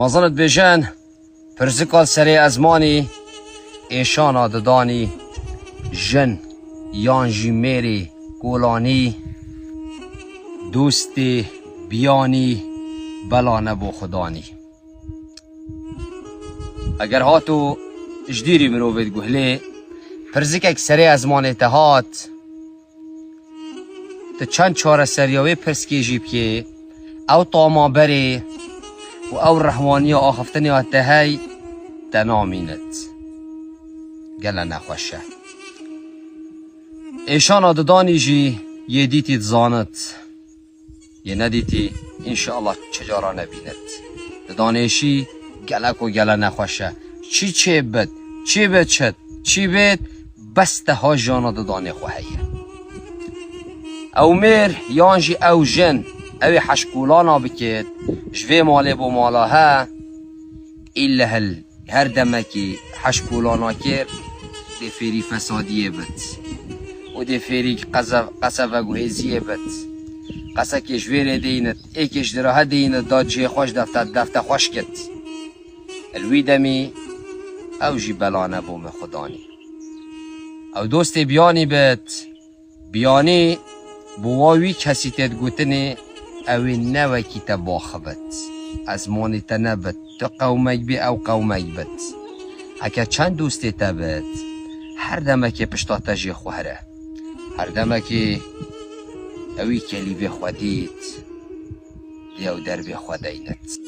مازنت بیشن پرسکال سری ازمانی ایشان آددانی جن یانجی میری گولانی دوستی بیانی بلا نبو خدانی. اگر هاتو جدیری مروفید گوهلی پرسک سری ازمان اتحاد تا چند چاره سریاوی پرسکی جیبیه او طاما بری و او رحمانی آخفتنی اتحای تنامینت گله نخوشه ایشان آددانی جی یه دیتی زانت یه ندیتی انشاءالله چجارا نبینت دانشی گلک و گله نخوشه چی بد چی بد شد چی بد بسته ها جانا دانه خوهیه او میر یانجی او جن اوی حشکولانا بکید جوی مالی بو مالا ها ایلا هر دمکی حشکولانا کر دی فیری فسادیه بد و دی فیری قصف و گوهیزیه بد قصه که جوی دینت ایکش دره دینت داد جی خوش دفته خوش کت الوی دمی او جی بلانه بوم خدانی او دوست بیانی بد بیانی بواوی کسی تید گوتنی اوی نوکی تباخ بد از مانی تنبت تو قومک بی او قومک بد اکا چند دوستی تبد هر دمکی پشتا جی خوهره هر دمکی اوی کلی بی خودید دیو در بی خودینت